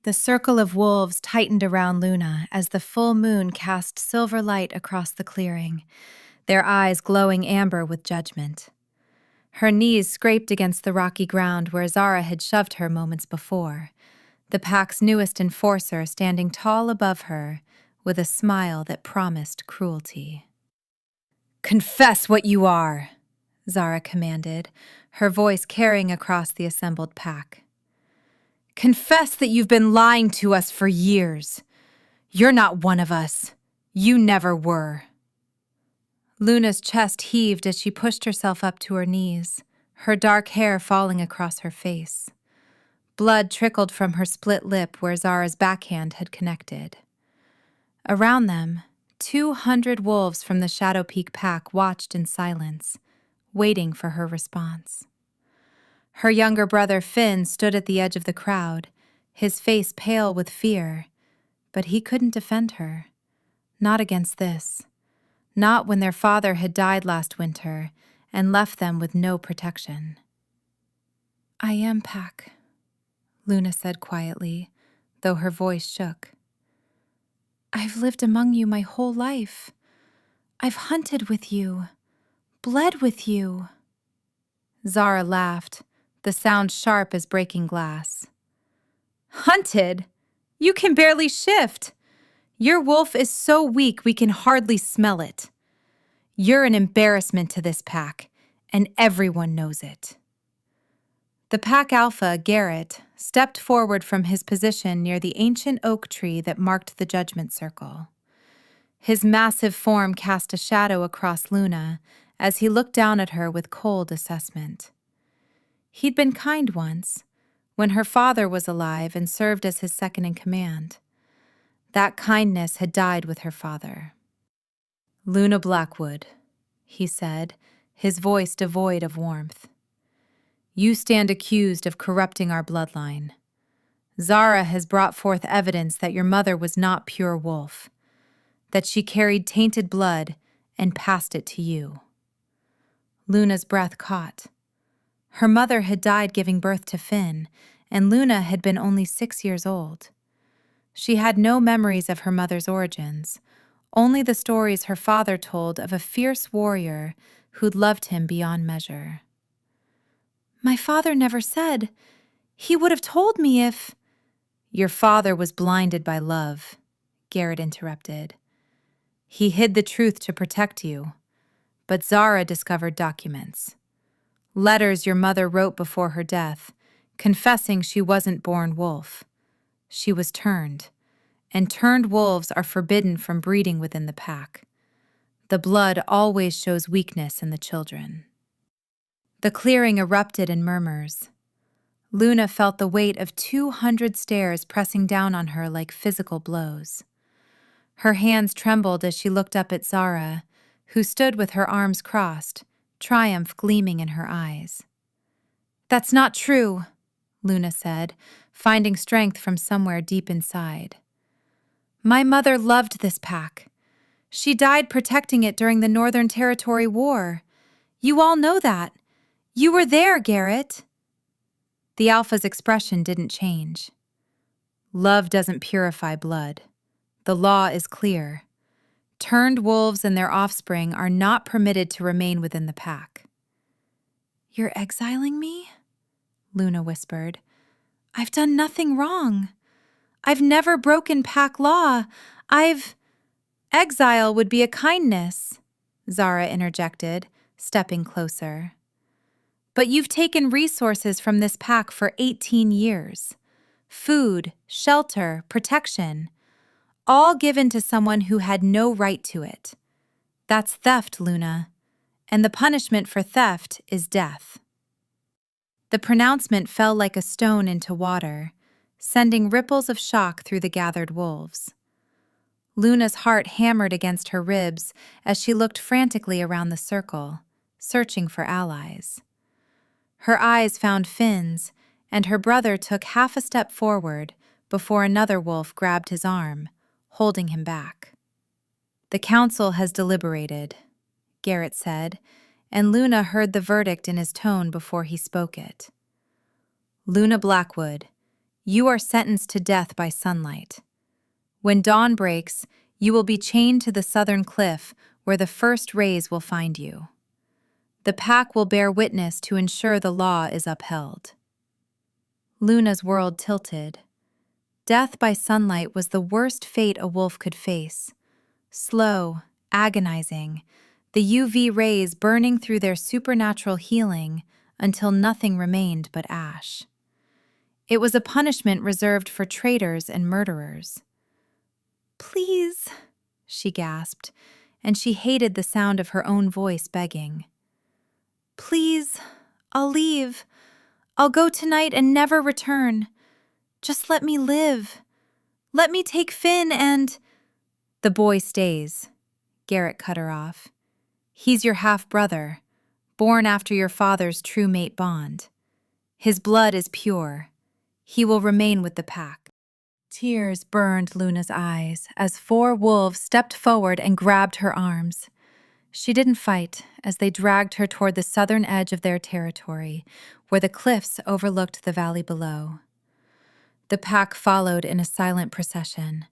The circle of wolves tightened around Luna as the full moon cast silver light across the clearing, their eyes glowing amber with judgment. Her knees scraped against the rocky ground where Zara had shoved her moments before, the pack's newest enforcer standing tall above her with a smile that promised cruelty. "Confess what you are," Zara commanded, her voice carrying across the assembled pack. "Confess that you've been lying to us for years. You're not one of us. You never were." Luna's chest heaved as she pushed herself up to her knees, her dark hair falling across her face. Blood trickled from her split lip where Zara's backhand had connected. Around them, 200 wolves from the Shadow Peak pack watched in silence, waiting for her response. Her younger brother Finn stood at the edge of the crowd, his face pale with fear, but he couldn't defend her. Not against this. Not when their father had died last winter and left them with no protection. "I am Pack," Luna said quietly, though her voice shook. "I've lived among you my whole life. I've hunted with you, bled with you." Zara laughed, the sound sharp as breaking glass. "Hunted? You can barely shift. Your wolf is so weak we can hardly smell it. You're an embarrassment to this pack, and everyone knows it." The pack alpha, Garrett, stepped forward from his position near the ancient oak tree that marked the judgment circle. His massive form cast a shadow across Luna as he looked down at her with cold assessment. He'd been kind once, when her father was alive and served as his second in command. That kindness had died with her father. "Luna Blackwood," he said, his voice devoid of warmth. "You stand accused of corrupting our bloodline. Zara has brought forth evidence that your mother was not pure wolf, that she carried tainted blood and passed it to you." Luna's breath caught. Her mother had died giving birth to Finn, and Luna had been only 6 years old. She had no memories of her mother's origins, only the stories her father told of a fierce warrior who'd loved him beyond measure. "My father never said. He would have told me if—" "Your father was blinded by love," Garrett interrupted. "He hid the truth to protect you, but Zara discovered documents. Letters your mother wrote before her death, confessing she wasn't born wolf. She was turned, and turned wolves are forbidden from breeding within the pack. The blood always shows weakness in the children." The clearing erupted in murmurs. Luna felt the weight of 200 stares pressing down on her like physical blows. Her hands trembled as she looked up at Zara, who stood with her arms crossed, triumph gleaming in her eyes. "That's not true," Luna said, finding strength from somewhere deep inside. "My mother loved this pack. She died protecting it during the Northern Territory War. You all know that. You were there, Garrett." The alpha's expression didn't change. "Love doesn't purify blood. The law is clear. Turned wolves and their offspring are not permitted to remain within the pack." "You're exiling me?" Luna whispered. "I've done nothing wrong. I've never broken pack law. Exile would be a kindness," Zara interjected, stepping closer. "But you've taken resources from this pack for 18 years. Food, shelter, protection, all given to someone who had no right to it. That's theft, Luna, and the punishment for theft is death." The pronouncement fell like a stone into water, sending ripples of shock through the gathered wolves. Luna's heart hammered against her ribs as she looked frantically around the circle, searching for allies. Her eyes found Finn's, and her brother took half a step forward before another wolf grabbed his arm, holding him back. "The council has deliberated," Garrett said, and Luna heard the verdict in his tone before he spoke it. "Luna Blackwood, You are sentenced to death by sunlight. When dawn breaks, you will be chained to the southern cliff where the first rays will find you. The pack will bear witness to ensure the law is upheld." Luna's world tilted. Death by sunlight was the worst fate a wolf could face. Slow, agonizing, the UV rays burning through their supernatural healing until nothing remained but ash. It was a punishment reserved for traitors and murderers. "Please," she gasped, and she hated the sound of her own voice begging. "Please, I'll leave. I'll go tonight and never return. Just let me live. Let me take Finn and—" "The boy stays," Garrett cut her off. "He's your half-brother, born after your father's true mate bond. His blood is pure. He will remain with the pack." Tears burned Luna's eyes as 4 wolves stepped forward and grabbed her arms. She didn't fight as they dragged her toward the southern edge of their territory, where the cliffs overlooked the valley below. The pack followed in a silent procession,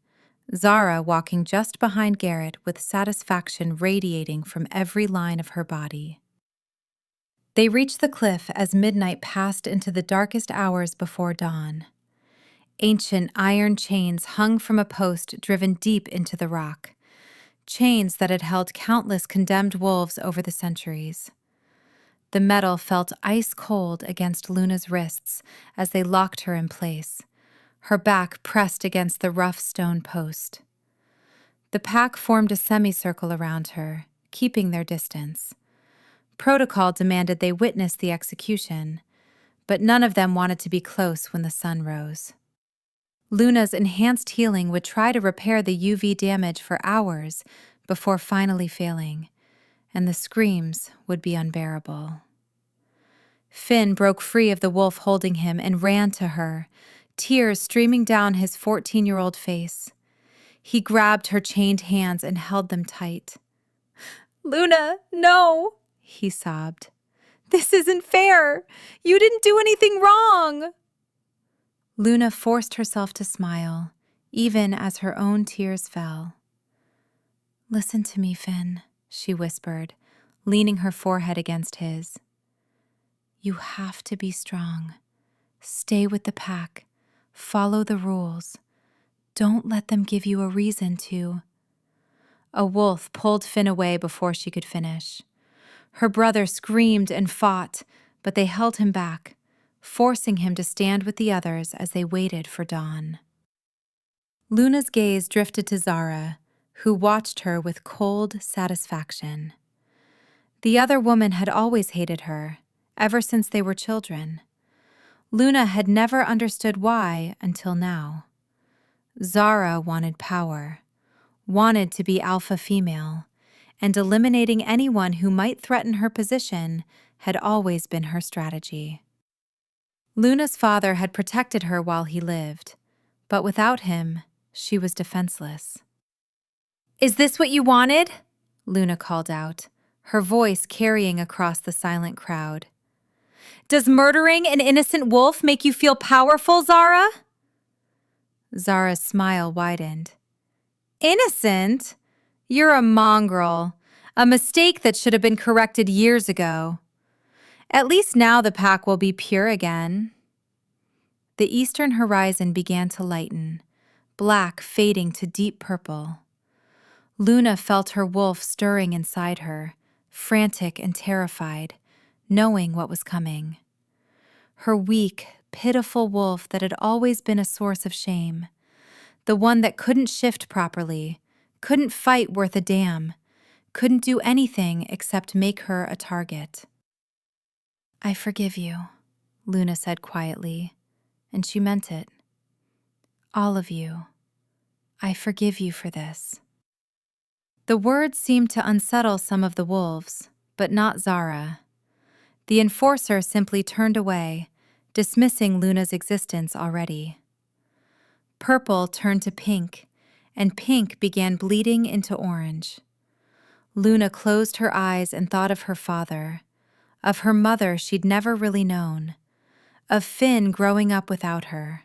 Zara walking just behind Garrett with satisfaction radiating from every line of her body. They reached the cliff as midnight passed into the darkest hours before dawn. Ancient iron chains hung from a post driven deep into the rock, chains that had held countless condemned wolves over the centuries. The metal felt ice-cold against Luna's wrists as they locked her in place, her back pressed against the rough stone post. The pack formed a semicircle around her, keeping their distance. Protocol demanded they witness the execution, but none of them wanted to be close when the sun rose. Luna's enhanced healing would try to repair the UV damage for hours before finally failing, and the screams would be unbearable. Finn broke free of the wolf holding him and ran to her, tears streaming down his 14-year-old face. He grabbed her chained hands and held them tight. "Luna, no," he sobbed. "This isn't fair. You didn't do anything wrong." Luna forced herself to smile, even as her own tears fell. "Listen to me, Finn," she whispered, leaning her forehead against his. "You have to be strong. Stay with the pack. Follow the rules. Don't let them give you a reason to." A wolf pulled Finn away before she could finish. Her brother screamed and fought, but they held him back, forcing him to stand with the others as they waited for dawn. Luna's gaze drifted to Zara, who watched her with cold satisfaction. The other woman had always hated her, ever since they were children. Luna had never understood why until now. Zara wanted power, wanted to be alpha female, and eliminating anyone who might threaten her position had always been her strategy. Luna's father had protected her while he lived, but without him, she was defenseless. "Is this what you wanted?" Luna called out, her voice carrying across the silent crowd. "Does murdering an innocent wolf make you feel powerful, Zara?" Zara's smile widened. "Innocent? You're a mongrel, a mistake that should have been corrected years ago. At least now the pack will be pure again." The eastern horizon began to lighten, black fading to deep purple. Luna felt her wolf stirring inside her, frantic and terrified, knowing what was coming. Her weak, pitiful wolf that had always been a source of shame, the one that couldn't shift properly, couldn't fight worth a damn, couldn't do anything except make her a target. "I forgive you," Luna said quietly, and she meant it. "All of you. I forgive you for this." The words seemed to unsettle some of the wolves, but not Zara. The enforcer simply turned away, dismissing Luna's existence already. Purple turned to pink, and pink began bleeding into orange. Luna closed her eyes and thought of her father, of her mother she'd never really known, of Finn growing up without her.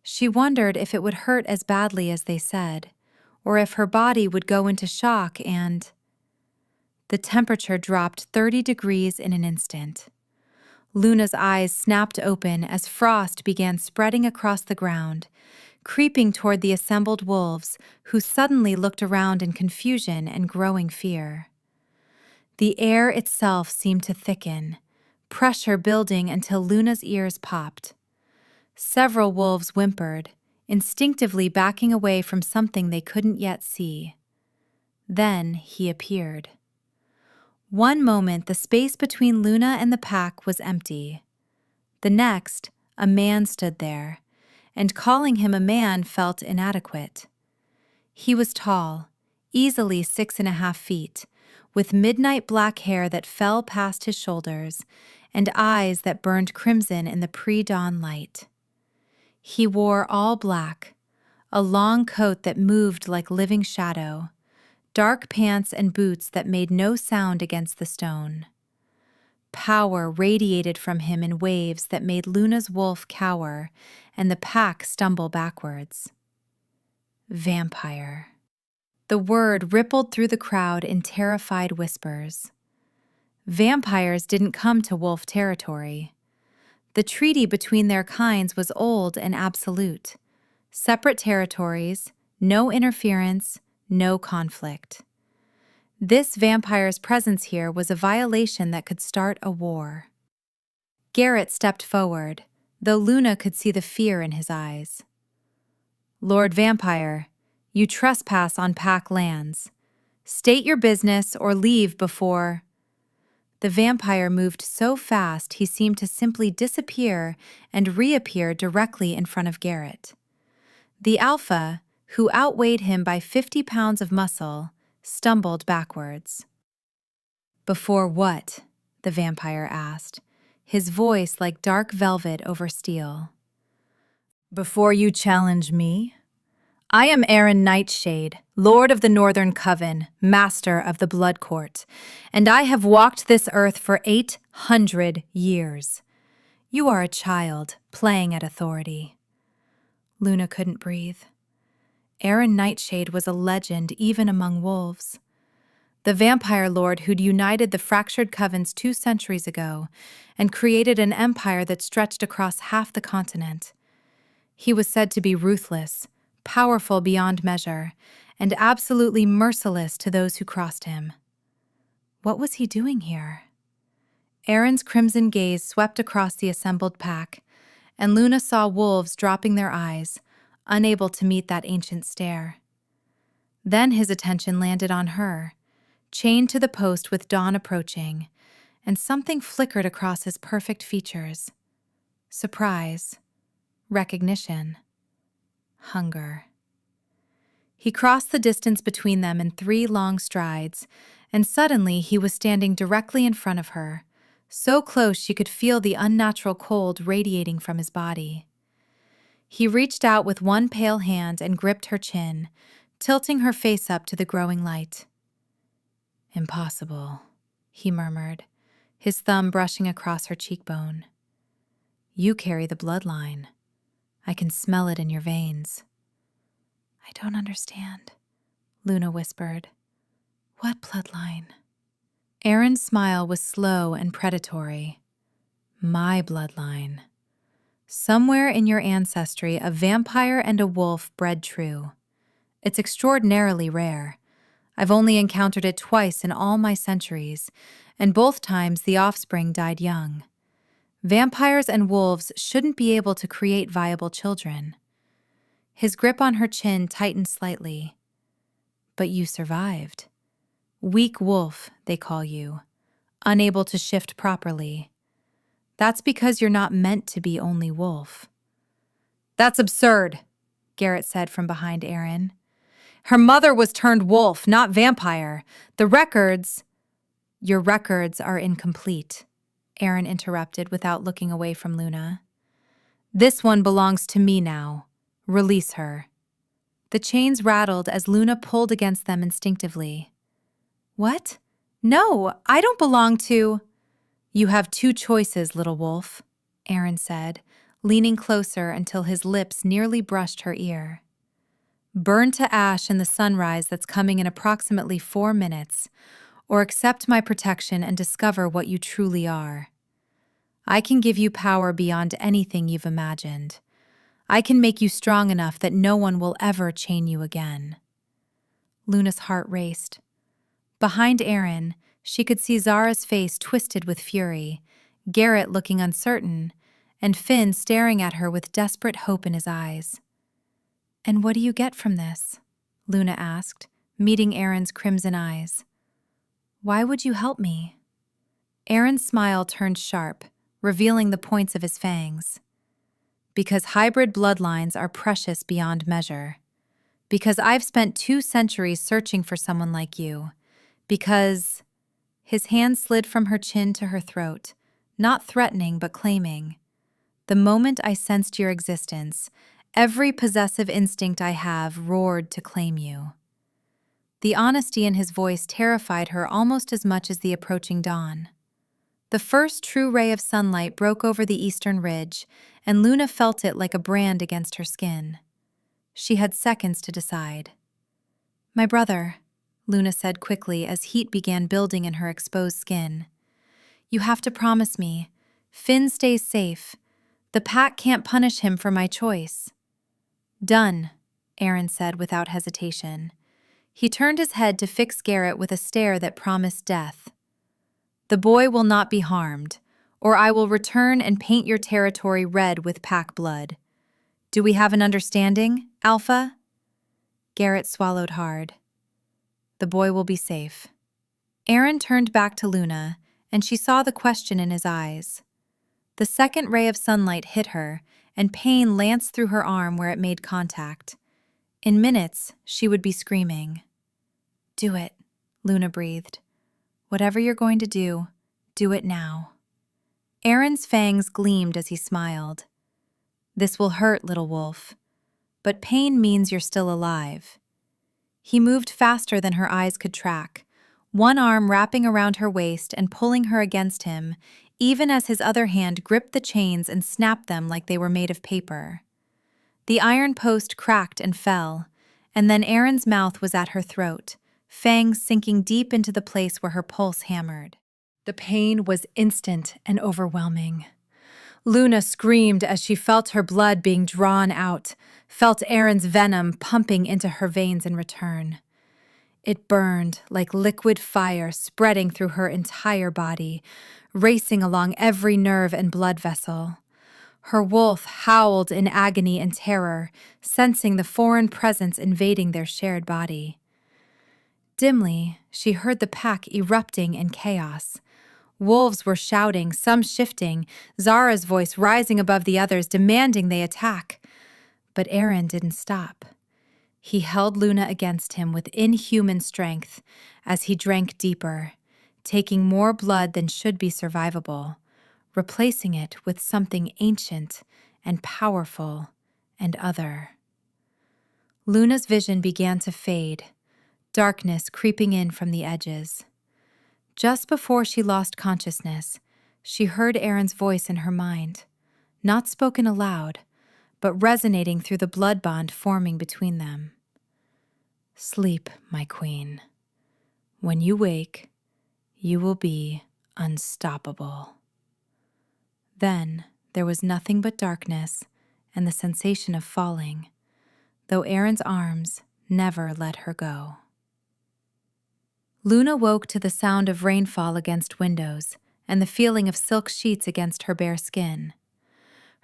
She wondered if it would hurt as badly as they said, or if her body would go into shock and... The temperature dropped 30 degrees in an instant. Luna's eyes snapped open as frost began spreading across the ground, creeping toward the assembled wolves, who suddenly looked around in confusion and growing fear. The air itself seemed to thicken, pressure building until Luna's ears popped. Several wolves whimpered, instinctively backing away from something they couldn't yet see. Then he appeared. One moment, the space between Luna and the pack was empty. The next, a man stood there, and calling him a man felt inadequate. He was tall, easily 6.5 feet, with midnight black hair that fell past his shoulders and eyes that burned crimson in the pre-dawn light. He wore all black, a long coat that moved like living shadow, dark pants and boots that made no sound against the stone. Power radiated from him in waves that made Luna's wolf cower and the pack stumble backwards. Vampire. The word rippled through the crowd in terrified whispers. Vampires didn't come to wolf territory. The treaty between their kinds was old and absolute. Separate territories, no interference, no conflict. This vampire's presence here was a violation that could start a war. Garrett stepped forward, though Luna could see the fear in his eyes. Lord Vampire, you trespass on pack lands. State your business or leave before... The vampire moved so fast he seemed to simply disappear and reappear directly in front of Garrett. The alpha, who outweighed him by 50 pounds of muscle, stumbled backwards. Before what? The vampire asked, his voice like dark velvet over steel. Before you challenge me? I am Aaron Nightshade, Lord of the Northern Coven, Master of the Blood Court, and I have walked this earth for 800 years. You are a child, playing at authority. Luna couldn't breathe. Aaron Nightshade was a legend even among wolves. The vampire lord who'd united the fractured covens 2 centuries ago and created an empire that stretched across half the continent. He was said to be ruthless, powerful beyond measure, and absolutely merciless to those who crossed him. What was he doing here? Aaron's crimson gaze swept across the assembled pack, and Luna saw wolves dropping their eyes, unable to meet that ancient stare. Then his attention landed on her, chained to the post with dawn approaching, and something flickered across his perfect features. Surprise, recognition, hunger. He crossed the distance between them in 3 long strides, and suddenly he was standing directly in front of her, so close she could feel the unnatural cold radiating from his body. He reached out with one pale hand and gripped her chin, tilting her face up to the growing light. Impossible, he murmured, his thumb brushing across her cheekbone. You carry the bloodline. I can smell it in your veins. I don't understand, Luna whispered. What bloodline? Aaron's smile was slow and predatory. My bloodline. Somewhere in your ancestry, a vampire and a wolf bred true. It's extraordinarily rare. I've only encountered it twice in all my centuries, and both times the offspring died young. Vampires and wolves shouldn't be able to create viable children. His grip on her chin tightened slightly. But you survived. Weak wolf, they call you. Unable to shift properly. That's because you're not meant to be only wolf. That's absurd, Garrett said from behind Aaron. Her mother was turned wolf, not vampire. The records... Your records are incomplete, Aaron interrupted without looking away from Luna. This one belongs to me now. Release her. The chains rattled as Luna pulled against them instinctively. What? No, I don't belong to... You have 2 choices, little wolf, Aaron said, leaning closer until his lips nearly brushed her ear. "Burn to ash in the sunrise that's coming in approximately 4 minutes, or accept my protection and discover what you truly are. I can give you power beyond anything you've imagined. I can make you strong enough that no one will ever chain you again." Luna's heart raced. Behind Aaron, she could see Zara's face twisted with fury, Garrett looking uncertain, and Finn staring at her with desperate hope in his eyes. "And what do you get from this?" Luna asked, meeting Aaron's crimson eyes. "Why would you help me?" Aaron's smile turned sharp, revealing the points of his fangs. "Because hybrid bloodlines are precious beyond measure. Because I've spent 2 centuries searching for someone like you. Because—" His hand slid from her chin to her throat, not threatening but claiming. "The moment I sensed your existence, every possessive instinct I have roared to claim you." The honesty in his voice terrified her almost as much as the approaching dawn. The first true ray of sunlight broke over the eastern ridge, and Luna felt it like a brand against her skin. She had seconds to decide. "My brother," Luna said quickly as heat began building in her exposed skin. "You have to promise me. Finn stays safe. The pack can't punish him for my choice." "Done," Aaron said without hesitation. He turned his head to fix Garrett with a stare that promised death. "The boy will not be harmed, or I will return and paint your territory red with pack blood. Do we have an understanding, Alpha?" Garrett swallowed hard. "The boy will be safe." Aaron turned back to Luna, and she saw the question in his eyes. The second ray of sunlight hit her, and pain lanced through her arm where it made contact. In minutes, she would be screaming. "Do it," Luna breathed. "Whatever you're going to do it now." Aaron's fangs gleamed as he smiled. "This will hurt, little wolf, but pain means you're still alive." He moved faster than her eyes could track, one arm wrapping around her waist and pulling her against him, even as his other hand gripped the chains and snapped them like they were made of paper. The iron post cracked and fell, and then Aaron's mouth was at her throat, fangs sinking deep into the place where her pulse hammered. The pain was instant and overwhelming. Luna screamed as she felt her blood being drawn out, felt Aaron's venom pumping into her veins in return. It burned like liquid fire spreading through her entire body, racing along every nerve and blood vessel. Her wolf howled in agony and terror, sensing the foreign presence invading their shared body. Dimly, she heard the pack erupting in chaos. Wolves were shouting, some shifting, Zara's voice rising above the others, demanding they attack. But Aaron didn't stop. He held Luna against him with inhuman strength as he drank deeper, taking more blood than should be survivable, replacing it with something ancient and powerful and other. Luna's vision began to fade, darkness creeping in from the edges. Just before she lost consciousness, she heard Aaron's voice in her mind, not spoken aloud, but resonating through the blood bond forming between them. "Sleep, my queen. When you wake, you will be unstoppable." Then there was nothing but darkness and the sensation of falling, though Aaron's arms never let her go. Luna woke to the sound of rainfall against windows and the feeling of silk sheets against her bare skin.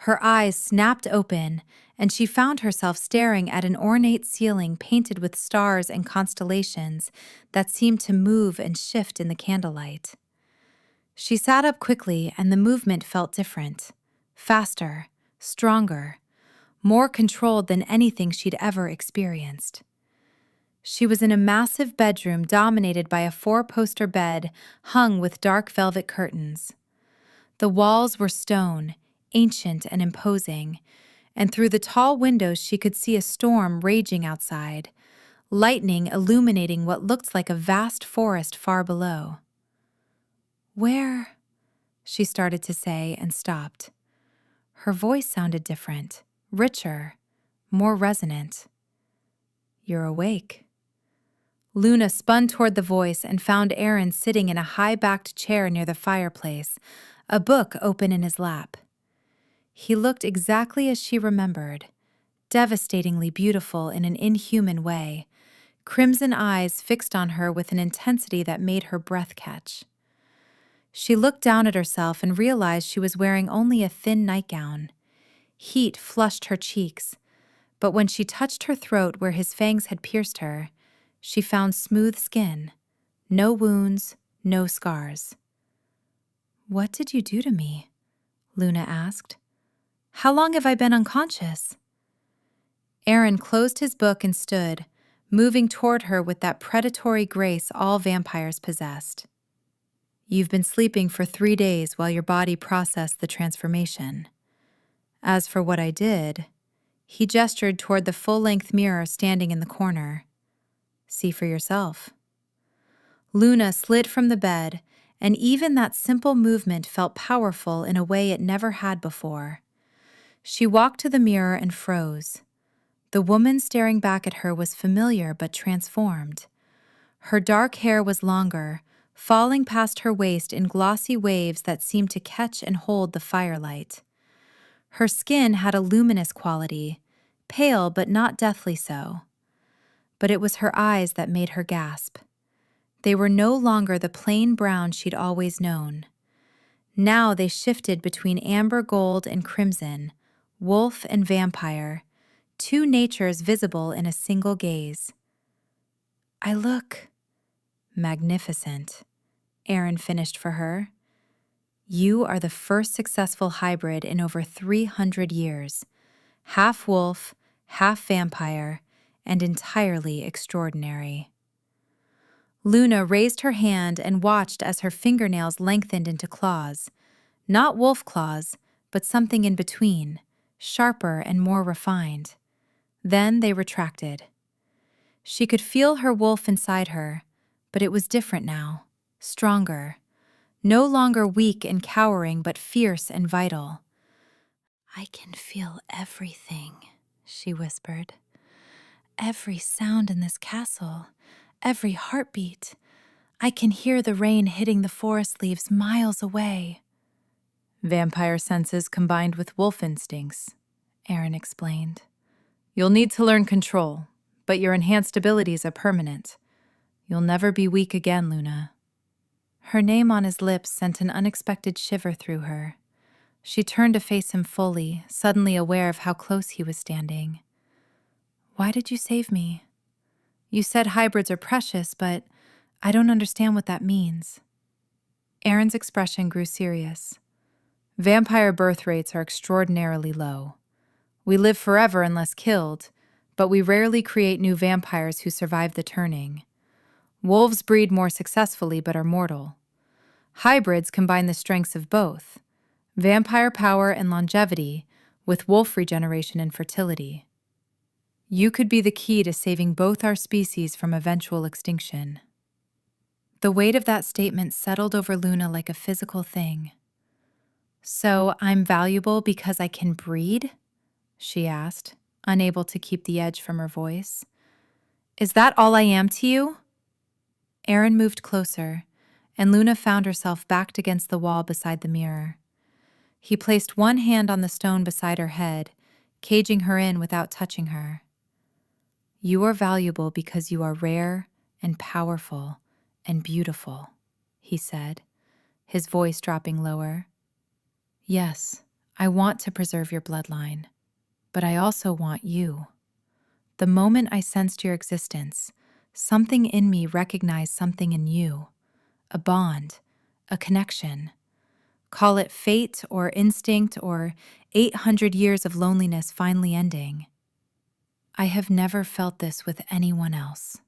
Her eyes snapped open, and she found herself staring at an ornate ceiling painted with stars and constellations that seemed to move and shift in the candlelight. She sat up quickly, and the movement felt different, faster, stronger, more controlled than anything she'd ever experienced. She was in a massive bedroom dominated by a 4-poster bed hung with dark velvet curtains. The walls were stone, ancient and imposing, and through the tall windows she could see a storm raging outside, lightning illuminating what looked like a vast forest far below. "Where?" she started to say and stopped. Her voice sounded different, richer, more resonant. "You're awake." Luna spun toward the voice and found Aaron sitting in a high-backed chair near the fireplace, a book open in his lap. He looked exactly as she remembered, devastatingly beautiful in an inhuman way, crimson eyes fixed on her with an intensity that made her breath catch. She looked down at herself and realized she was wearing only a thin nightgown. Heat flushed her cheeks, but when she touched her throat where his fangs had pierced her, she found smooth skin, no wounds, no scars. "What did you do to me?" Luna asked. "How long have I been unconscious?" Aaron closed his book and stood, moving toward her with that predatory grace all vampires possessed. "You've been sleeping for 3 days while your body processed the transformation. As for what I did," he gestured toward the full-length mirror standing in the corner. "See for yourself." Luna slid from the bed, and even that simple movement felt powerful in a way it never had before. She walked to the mirror and froze. The woman staring back at her was familiar but transformed. Her dark hair was longer, falling past her waist in glossy waves that seemed to catch and hold the firelight. Her skin had a luminous quality, pale but not deathly so. But it was her eyes that made her gasp. They were no longer the plain brown she'd always known. Now they shifted between amber gold and crimson, wolf and vampire, two natures visible in a single gaze. "I look magnificent," Aaron finished for her. "You are the first successful hybrid in over 300 years, half wolf, half vampire, and entirely extraordinary." Luna raised her hand and watched as her fingernails lengthened into claws, not wolf claws, but something in between, sharper and more refined. Then they retracted. She could feel her wolf inside her, but it was different now, stronger, no longer weak and cowering, but fierce and vital. "I can feel everything," she whispered. "Every sound in this castle, every heartbeat. I can hear the rain hitting the forest leaves miles away." "Vampire senses combined with wolf instincts," Aaron explained. "You'll need to learn control, but your enhanced abilities are permanent. You'll never be weak again, Luna." Her name on his lips sent an unexpected shiver through her. She turned to face him fully, suddenly aware of how close he was standing. "Why did you save me? You said hybrids are precious, but I don't understand what that means." Aaron's expression grew serious. "Vampire birth rates are extraordinarily low. We live forever unless killed, but we rarely create new vampires who survive the turning. Wolves breed more successfully but are mortal. Hybrids combine the strengths of both, vampire power and longevity, with wolf regeneration and fertility. You could be the key to saving both our species from eventual extinction." The weight of that statement settled over Luna like a physical thing. "So I'm valuable because I can breed?" she asked, unable to keep the edge from her voice. "Is that all I am to you?" Aaron moved closer, and Luna found herself backed against the wall beside the mirror. He placed one hand on the stone beside her head, caging her in without touching her. "You are valuable because you are rare and powerful and beautiful," he said, his voice dropping lower. "Yes, I want to preserve your bloodline, but I also want you. The moment I sensed your existence, something in me recognized something in you, a bond, a connection. Call it fate or instinct or 800 years of loneliness finally ending. I have never felt this with anyone else."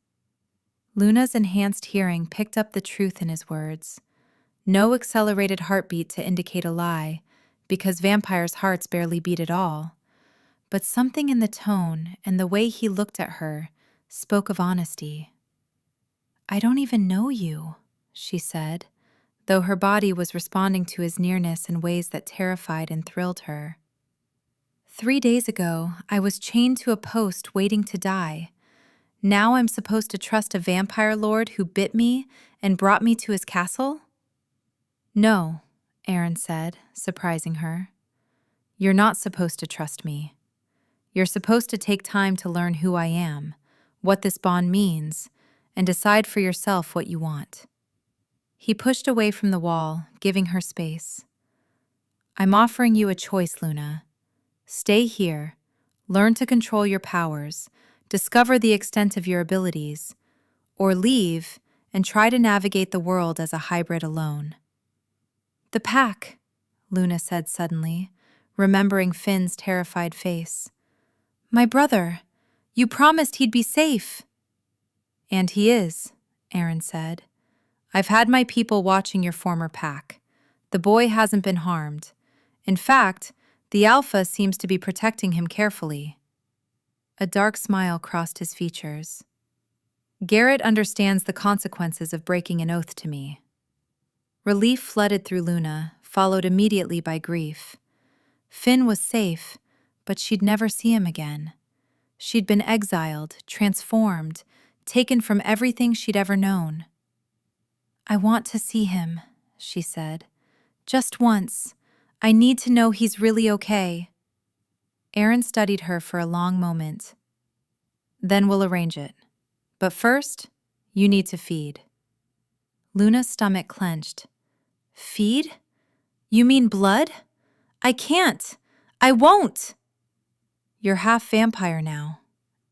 Luna's enhanced hearing picked up the truth in his words. No accelerated heartbeat to indicate a lie, because vampires' hearts barely beat at all. But something in the tone and the way he looked at her spoke of honesty. "I don't even know you," she said, though her body was responding to his nearness in ways that terrified and thrilled her. 3 days ago, I was chained to a post waiting to die. Now I'm supposed to trust a vampire lord who bit me and brought me to his castle? No, Aaron said, surprising her. You're not supposed to trust me. You're supposed to take time to learn who I am, what this bond means, and decide for yourself what you want. He pushed away from the wall, giving her space. I'm offering you a choice, Luna. Stay here, learn to control your powers, discover the extent of your abilities, or leave and try to navigate the world as a hybrid alone. The pack, Luna said suddenly, remembering Finn's terrified face. My brother, you promised he'd be safe. And he is, Aaron said. I've had my people watching your former pack. The boy hasn't been harmed. In fact, the Alpha seems to be protecting him carefully. A dark smile crossed his features. Garrett understands the consequences of breaking an oath to me. Relief flooded through Luna, followed immediately by grief. Finn was safe, but she'd never see him again. She'd been exiled, transformed, taken from everything she'd ever known. I want to see him, she said. Just once. I need to know he's really okay. Aaron studied her for a long moment. Then we'll arrange it. But first, you need to feed. Luna's stomach clenched. Feed? You mean blood? I can't. I won't. You're half vampire now,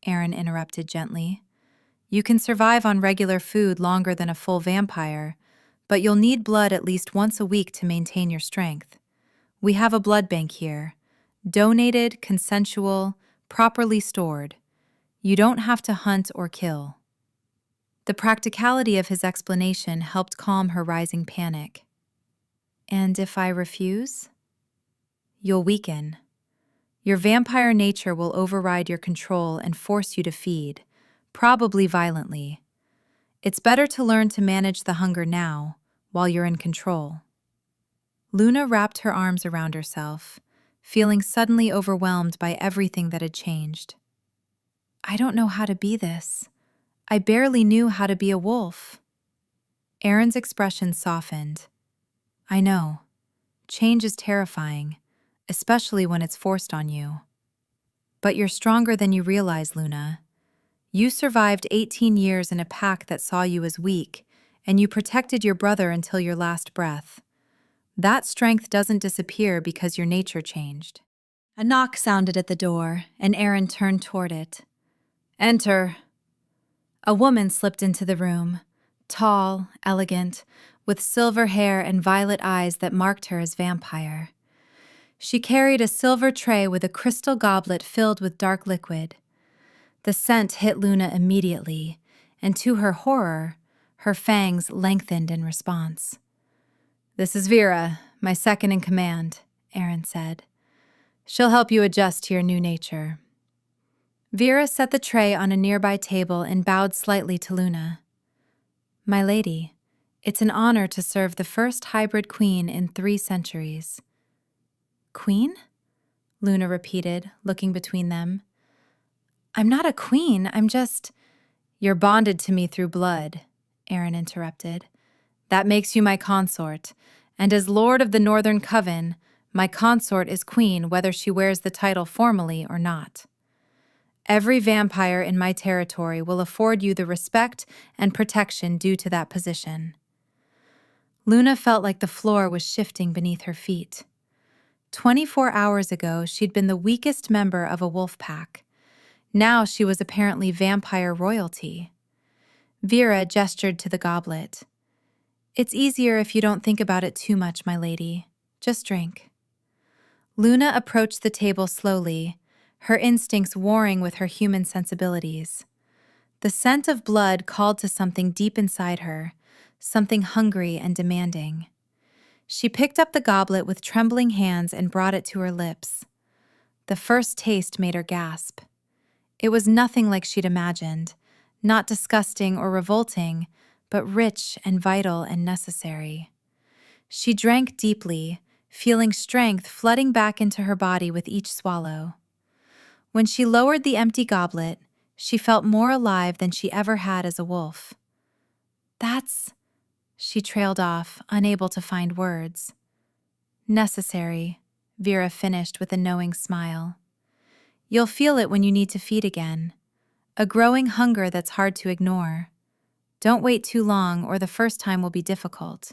Aaron interrupted gently. You can survive on regular food longer than a full vampire, but you'll need blood at least once a week to maintain your strength. We have a blood bank here. Donated, consensual, properly stored. You don't have to hunt or kill. The practicality of his explanation helped calm her rising panic. And if I refuse? You'll weaken. Your vampire nature will override your control and force you to feed, probably violently. It's better to learn to manage the hunger now, while you're in control. Luna wrapped her arms around herself, feeling suddenly overwhelmed by everything that had changed. I don't know how to be this. I barely knew how to be a wolf. Aaron's expression softened. I know. Change is terrifying, especially when it's forced on you. But you're stronger than you realize, Luna. You survived 18 years in a pack that saw you as weak, and you protected your brother until your last breath. That strength doesn't disappear because your nature changed. A knock sounded at the door, and Aaron turned toward it. Enter. A woman slipped into the room, tall, elegant, with silver hair and violet eyes that marked her as vampire. She carried a silver tray with a crystal goblet filled with dark liquid. The scent hit Luna immediately, and to her horror, her fangs lengthened in response. This is Vera, my second in command, Aaron said. She'll help you adjust to your new nature. Vera set the tray on a nearby table and bowed slightly to Luna. My lady, it's an honor to serve the first hybrid queen in 3 centuries. Queen? Luna repeated, looking between them. I'm not a queen, I'm just... You're bonded to me through blood, Aaron interrupted. That makes you my consort, and as Lord of the Northern Coven, my consort is queen whether she wears the title formally or not. Every vampire in my territory will afford you the respect and protection due to that position. Luna felt like the floor was shifting beneath her feet. 24 hours ago, she'd been the weakest member of a wolf pack. Now she was apparently vampire royalty. Vera gestured to the goblet. It's easier if you don't think about it too much, my lady. Just drink. Luna approached the table slowly, her instincts warring with her human sensibilities. The scent of blood called to something deep inside her, something hungry and demanding. She picked up the goblet with trembling hands and brought it to her lips. The first taste made her gasp. It was nothing like she'd imagined, not disgusting or revolting, but rich and vital and necessary. She drank deeply, feeling strength flooding back into her body with each swallow. When she lowered the empty goblet, she felt more alive than she ever had as a wolf. That's... She trailed off, unable to find words. Necessary, Vera finished with a knowing smile. You'll feel it when you need to feed again. A growing hunger that's hard to ignore. Don't wait too long or the first time will be difficult.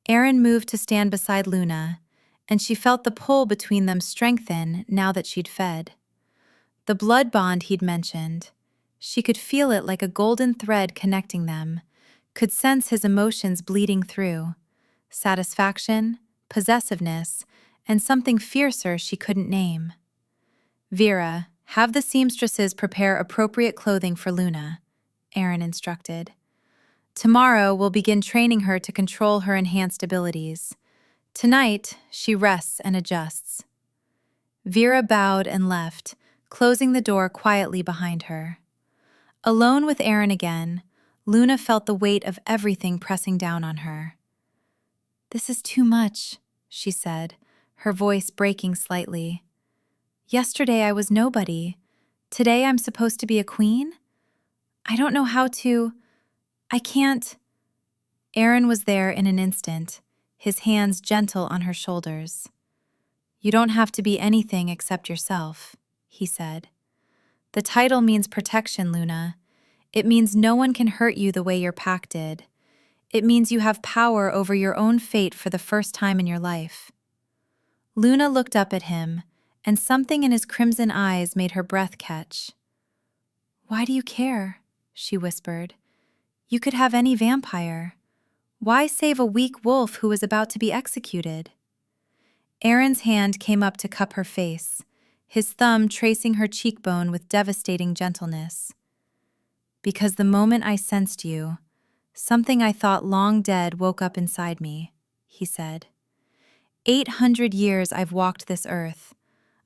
Erin moved to stand beside Luna, and she felt the pull between them strengthen now that she'd fed. The blood bond he'd mentioned, she could feel it like a golden thread connecting them, could sense his emotions bleeding through. Satisfaction, possessiveness, and something fiercer she couldn't name. Vera, have the seamstresses prepare appropriate clothing for Luna, Erin instructed. Tomorrow we'll begin training her to control her enhanced abilities. Tonight, she rests and adjusts. Vera bowed and left, closing the door quietly behind her. Alone with Erin again, Luna felt the weight of everything pressing down on her. This is too much, she said, her voice breaking slightly. Yesterday I was nobody. Today I'm supposed to be a queen? I don't know how to... I can't... Erin was there in an instant, his hands gentle on her shoulders. You don't have to be anything except yourself, he said. The title means protection, Luna. It means no one can hurt you the way your pack did. It means you have power over your own fate for the first time in your life. Luna looked up at him, and something in his crimson eyes made her breath catch. Why do you care? She whispered. You could have any vampire. Why save a weak wolf who was about to be executed? Erin's hand came up to cup her face, his thumb tracing her cheekbone with devastating gentleness. Because the moment I sensed you, something I thought long dead woke up inside me, he said. 800 years I've walked this earth.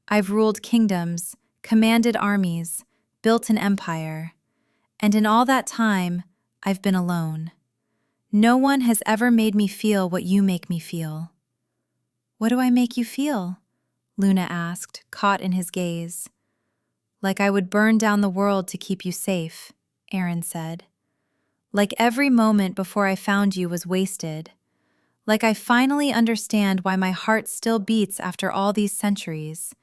I've ruled kingdoms, commanded armies, built an empire. And in all that time, I've been alone. No one has ever made me feel what you make me feel. What do I make you feel? Luna asked, caught in his gaze. Like I would burn down the world to keep you safe, Erin said. Like every moment before I found you was wasted. Like I finally understand why my heart still beats after all these centuries.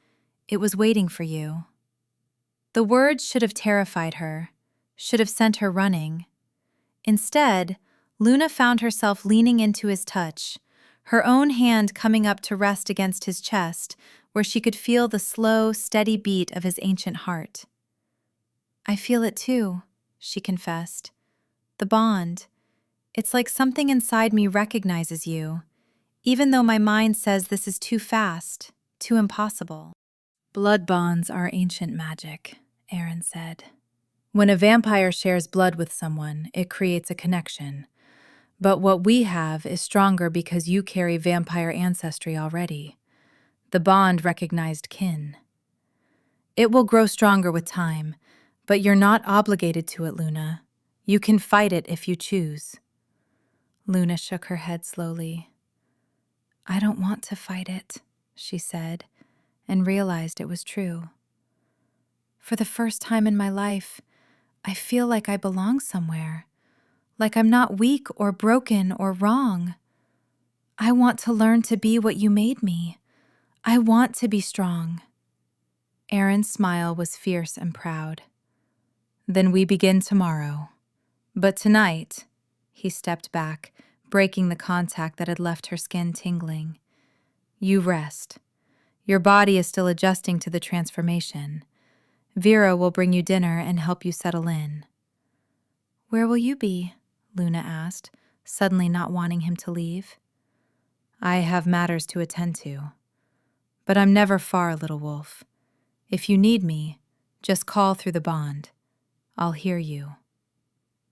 It was waiting for you. The words should have terrified her, should have sent her running. Instead, Luna found herself leaning into his touch, her own hand coming up to rest against his chest, where she could feel the slow, steady beat of his ancient heart. I feel it too, she confessed. The bond. It's like something inside me recognizes you, even though my mind says this is too fast, too impossible. Blood bonds are ancient magic, Erin said. When a vampire shares blood with someone, it creates a connection. But what we have is stronger because you carry vampire ancestry already. The bond recognized kin. It will grow stronger with time, but you're not obligated to it, Luna. You can fight it if you choose. Luna shook her head slowly. I don't want to fight it, she said, and realized it was true. For the first time in my life, I feel like I belong somewhere. Like I'm not weak or broken or wrong. I want to learn to be what you made me. I want to be strong. Erin's smile was fierce and proud. Then we begin tomorrow. But tonight, he stepped back, breaking the contact that had left her skin tingling. You rest. Your body is still adjusting to the transformation. Vera will bring you dinner and help you settle in. Where will you be? Luna asked, suddenly not wanting him to leave. I have matters to attend to. But I'm never far, little wolf. If you need me, just call through the bond. I'll hear you.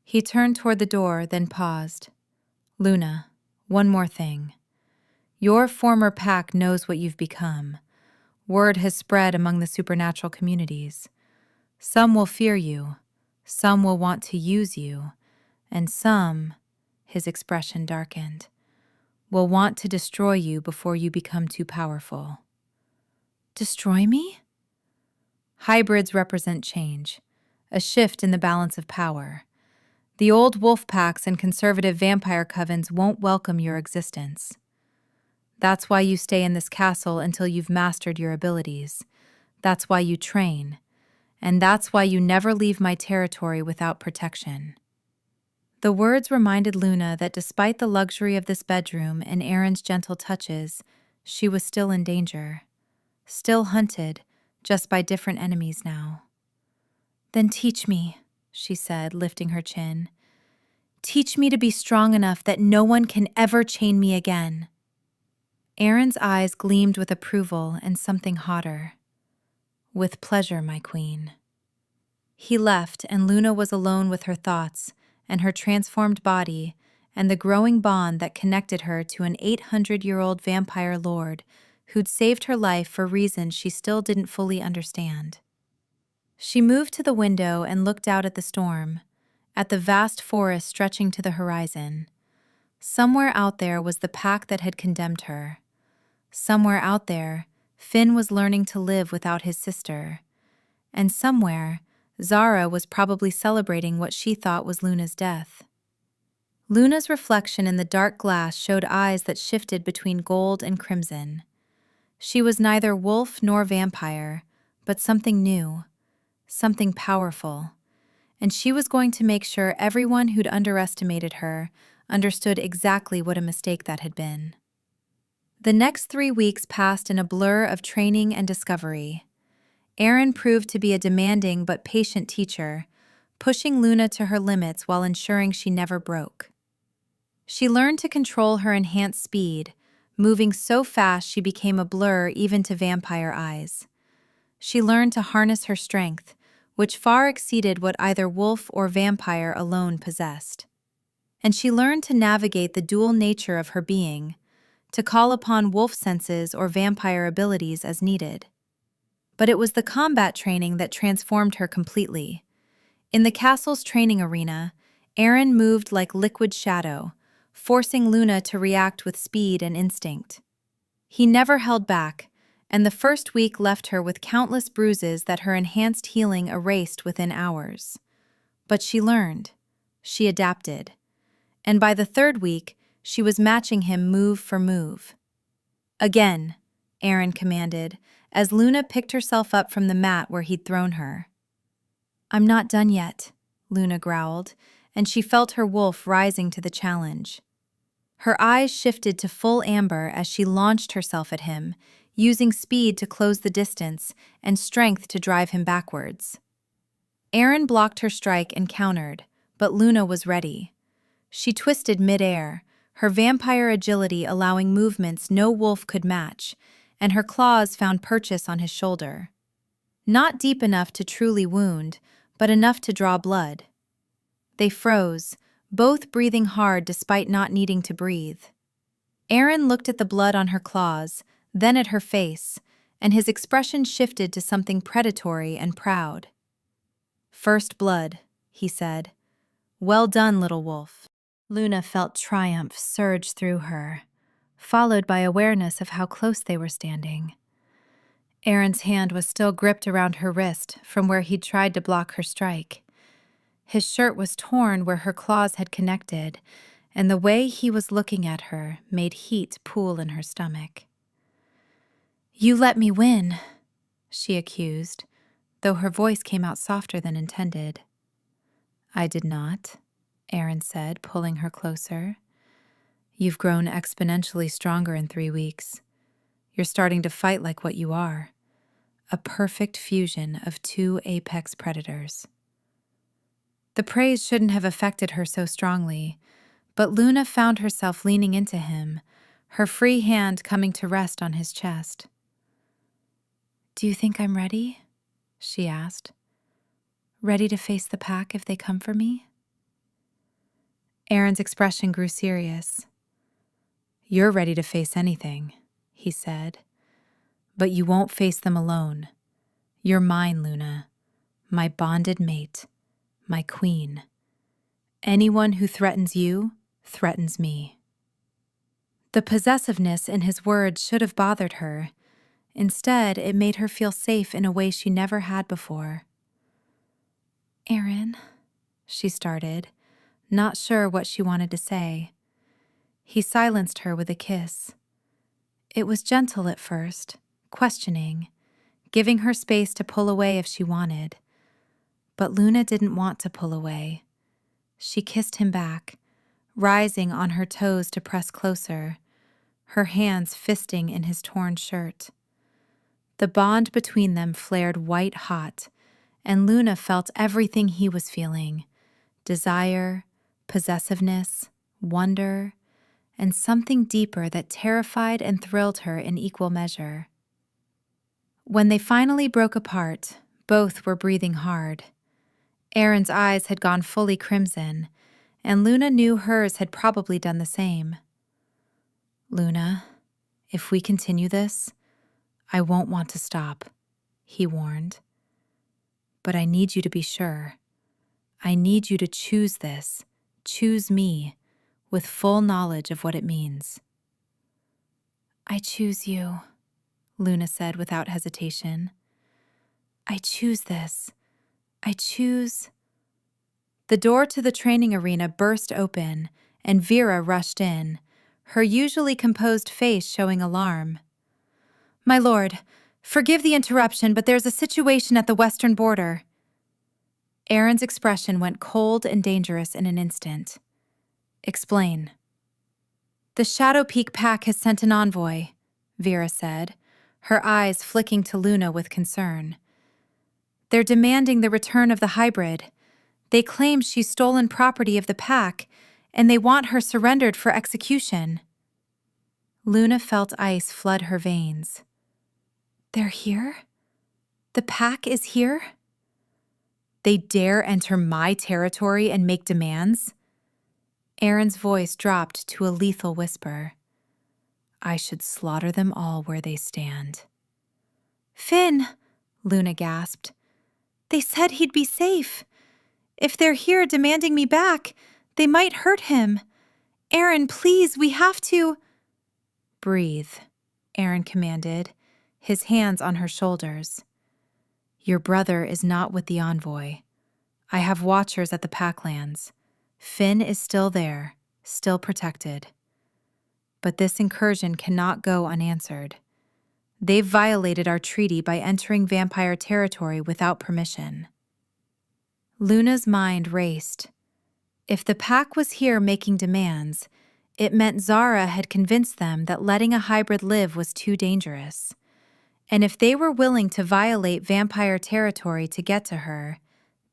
He turned toward the door, then paused. Luna, one more thing. Your former pack knows what you've become. Word has spread among the supernatural communities. Some will fear you. Some will want to use you. And some, his expression darkened, will want to destroy you before you become too powerful. Destroy me? Hybrids represent change, a shift in the balance of power. The old wolf packs and conservative vampire covens won't welcome your existence. That's why you stay in this castle until you've mastered your abilities. That's why you train. And that's why you never leave my territory without protection. The words reminded Luna that despite the luxury of this bedroom and Aaron's gentle touches, she was still in danger. Still hunted, just by different enemies now. Then teach me, she said, lifting her chin. Teach me to be strong enough that no one can ever chain me again. Aaron's eyes gleamed with approval and something hotter. With pleasure, my queen. He left, and Luna was alone with her thoughts and her transformed body and the growing bond that connected her to an 800-year-old vampire lord who'd saved her life for reasons she still didn't fully understand. She moved to the window and looked out at the storm, at the vast forest stretching to the horizon. Somewhere out there was the pack that had condemned her. Somewhere out there, Finn was learning to live without his sister. And somewhere, Zara was probably celebrating what she thought was Luna's death. Luna's reflection in the dark glass showed eyes that shifted between gold and crimson. She was neither wolf nor vampire, but something new, something powerful. And she was going to make sure everyone who'd underestimated her understood exactly what a mistake that had been. The next 3 weeks passed in a blur of training and discovery. Aaron proved to be a demanding but patient teacher, pushing Luna to her limits while ensuring she never broke. She learned to control her enhanced speed, moving so fast she became a blur even to vampire eyes. She learned to harness her strength, which far exceeded what either wolf or vampire alone possessed. And she learned to navigate the dual nature of her being, to call upon wolf senses or vampire abilities as needed. But it was the combat training that transformed her completely. In the castle's training arena, Aaron moved like liquid shadow, forcing Luna to react with speed and instinct. He never held back, and the first week left her with countless bruises that her enhanced healing erased within hours. But she learned. She adapted. And by the 3rd week, she was matching him move for move. Again, Aaron commanded, as Luna picked herself up from the mat where he'd thrown her. I'm not done yet, Luna growled, and she felt her wolf rising to the challenge. Her eyes shifted to full amber as she launched herself at him, using speed to close the distance and strength to drive him backwards. Aaron blocked her strike and countered, but Luna was ready. She twisted mid-air, her vampire agility allowing movements no wolf could match, and her claws found purchase on his shoulder. Not deep enough to truly wound, but enough to draw blood. They froze, both breathing hard despite not needing to breathe. Aaron looked at the blood on her claws, then at her face, and his expression shifted to something predatory and proud. First blood, he said. Well done, little wolf. Luna felt triumph surge through her, followed by awareness of how close they were standing. Aaron's hand was still gripped around her wrist from where he'd tried to block her strike. His shirt was torn where her claws had connected, and the way he was looking at her made heat pool in her stomach. You let me win, she accused, though her voice came out softer than intended. I did not, Aaron said, pulling her closer. You've grown exponentially stronger in 3 weeks. You're starting to fight like what you are, a perfect fusion of 2 apex predators. The praise shouldn't have affected her so strongly, but Luna found herself leaning into him, her free hand coming to rest on his chest. Do you think I'm ready? She asked. Ready to face the pack if they come for me? Aaron's expression grew serious. You're ready to face anything, he said. But you won't face them alone. You're mine, Luna. My bonded mate. My queen. Anyone who threatens you, threatens me. The possessiveness in his words should have bothered her. Instead, it made her feel safe in a way she never had before. "Aaron," she started, not sure what she wanted to say. He silenced her with a kiss. It was gentle at first, questioning, giving her space to pull away if she wanted. But Luna didn't want to pull away. She kissed him back, rising on her toes to press closer, her hands fisting in his torn shirt. The bond between them flared white hot, and Luna felt everything he was feeling: desire, possessiveness, wonder, and something deeper that terrified and thrilled her in equal measure. When they finally broke apart, both were breathing hard. Aaron's eyes had gone fully crimson, and Luna knew hers had probably done the same. "Luna, if we continue this, I won't want to stop," he warned. "But I need you to be sure. I need you to choose this, choose me, with full knowledge of what it means." "I choose you," Luna said without hesitation. "I choose this. I choose..." The door to the training arena burst open, and Vera rushed in, her usually composed face showing alarm. "My lord, forgive the interruption, but there's a situation at the western border." Aaron's expression went cold and dangerous in an instant. "Explain." "The Shadow Peak Pack has sent an envoy," Vera said, her eyes flicking to Luna with concern. "They're demanding the return of the hybrid. They claim she's stolen property of the pack, and they want her surrendered for execution." Luna felt ice flood her veins. "They're here? The pack is here? They dare enter my territory and make demands?" Aaron's voice dropped to a lethal whisper. "I should slaughter them all where they stand." "Finn," Luna gasped. "They said he'd be safe. If they're here demanding me back, they might hurt him. Aaron, please, we have to..." "Breathe," Aaron commanded, his hands on her shoulders. "Your brother is not with the envoy. I have watchers at the Packlands. Finn is still there, still protected. But this incursion cannot go unanswered. They've violated our treaty by entering vampire territory without permission." Luna's mind raced. If the pack was here making demands, it meant Zara had convinced them that letting a hybrid live was too dangerous. And if they were willing to violate vampire territory to get to her,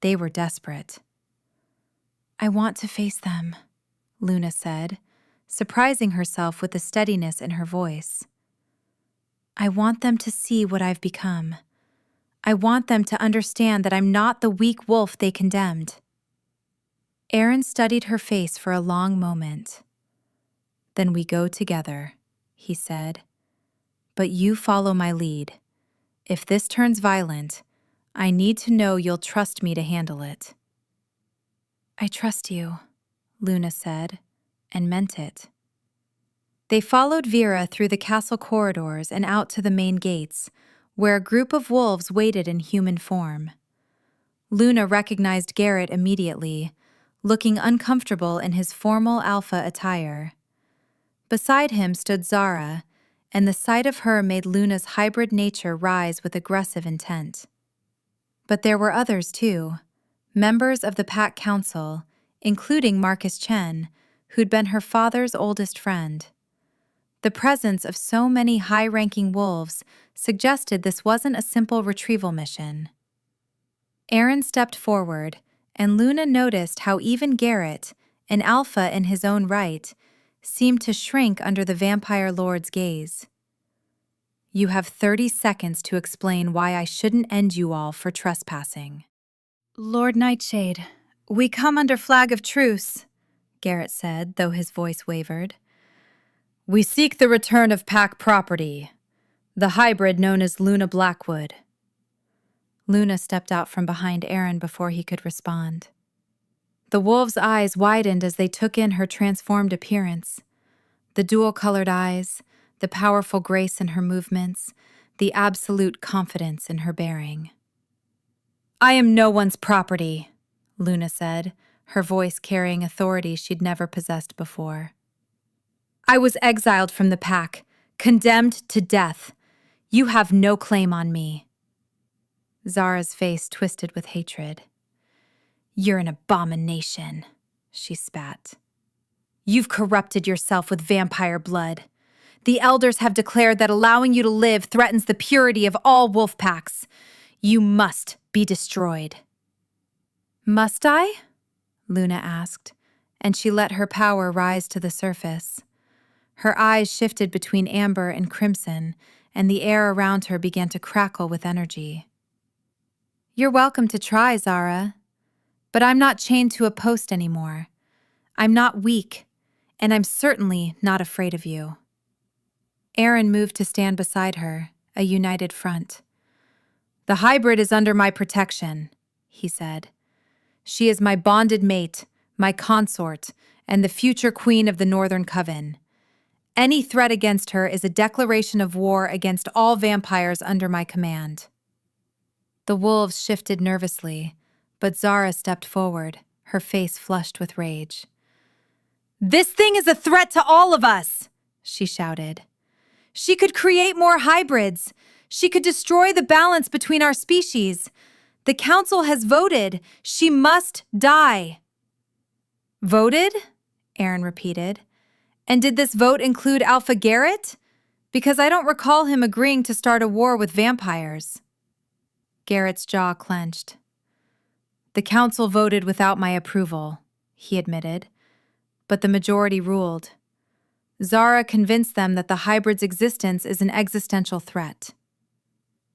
they were desperate. "I want to face them," Luna said, surprising herself with the steadiness in her voice. "I want them to see what I've become. I want them to understand that I'm not the weak wolf they condemned." Aaron studied her face for a long moment. "Then we go together," he said. "But you follow my lead. If this turns violent, I need to know you'll trust me to handle it." "I trust you," Luna said, and meant it. They followed Vera through the castle corridors and out to the main gates, where a group of wolves waited in human form. Luna recognized Garrett immediately, looking uncomfortable in his formal alpha attire. Beside him stood Zara, and the sight of her made Luna's hybrid nature rise with aggressive intent. But there were others too, members of the Pack Council, including Marcus Chen, who'd been her father's oldest friend. The presence of so many high-ranking wolves suggested this wasn't a simple retrieval mission. Aaron stepped forward, and Luna noticed how even Garrett, an alpha in his own right, seemed to shrink under the vampire lord's gaze. "You have 30 seconds to explain why I shouldn't end you all for trespassing." "Lord Nightshade, we come under flag of truce," Garrett said, though his voice wavered. "We seek the return of Pack property, the hybrid known as Luna Blackwood." Luna stepped out from behind Aaron before he could respond. The wolves' eyes widened as they took in her transformed appearance. The dual-colored eyes, the powerful grace in her movements, the absolute confidence in her bearing. "I am no one's property," Luna said, her voice carrying authority she'd never possessed before. "I was exiled from the pack, condemned to death. You have no claim on me." Zara's face twisted with hatred. "You're an abomination," she spat. "You've corrupted yourself with vampire blood. The elders have declared that allowing you to live threatens the purity of all wolf packs. You must be destroyed." "Must I?" Luna asked, and she let her power rise to the surface. Her eyes shifted between amber and crimson, and the air around her began to crackle with energy. "You're welcome to try, Zara. But I'm not chained to a post anymore. I'm not weak, and I'm certainly not afraid of you." Aaron moved to stand beside her, a united front. "The hybrid is under my protection," he said. "She is my bonded mate, my consort, and the future queen of the Northern Coven. Any threat against her is a declaration of war against all vampires under my command." The wolves shifted nervously, but Zara stepped forward, her face flushed with rage. "This thing is a threat to all of us," she shouted. "She could create more hybrids. She could destroy the balance between our species. The council has voted. She must die." "Voted?" Aaron repeated. "And did this vote include Alpha Garrett? Because I don't recall him agreeing to start a war with vampires." Garrett's jaw clenched. "The council voted without my approval," he admitted, "but the majority ruled. Zara convinced them that the hybrid's existence is an existential threat."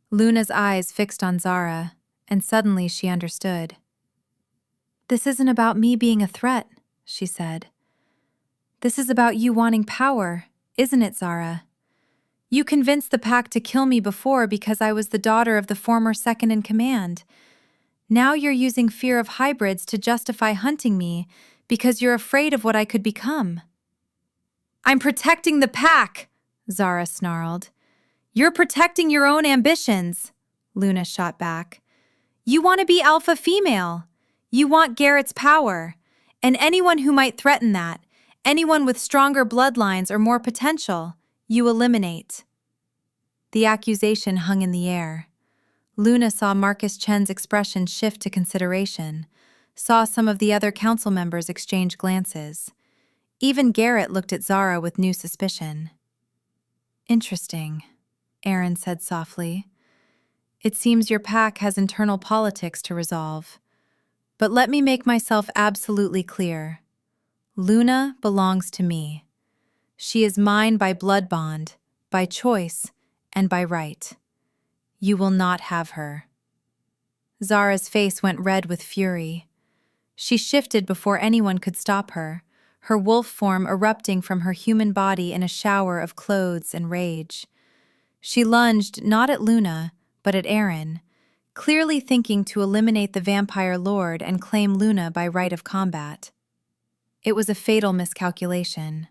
Luna's eyes fixed on Zara, and suddenly she understood. "This isn't about me being a threat," she said. "This is about you wanting power, isn't it, Zara? You convinced the pack to kill me before because I was the daughter of the former second-in-command. Now you're using fear of hybrids to justify hunting me because you're afraid of what I could become." "I'm protecting the pack," Zara snarled. "You're protecting your own ambitions," Luna shot back. "You want to be alpha female. You want Garrett's power. And anyone who might threaten that, anyone with stronger bloodlines or more potential, you eliminate." The accusation hung in the air. Luna saw Marcus Chen's expression shift to consideration, saw some of the other council members exchange glances. Even Garrett looked at Zara with new suspicion. "Interesting," Aaron said softly. "It seems your pack has internal politics to resolve. But let me make myself absolutely clear. Luna belongs to me. She is mine by blood bond, by choice, and by right. You will not have her." Zara's face went red with fury. She shifted before anyone could stop her, her wolf form erupting from her human body in a shower of clothes and rage. She lunged not at Luna, but at Aaron, clearly thinking to eliminate the vampire lord and claim Luna by right of combat. It was a fatal miscalculation.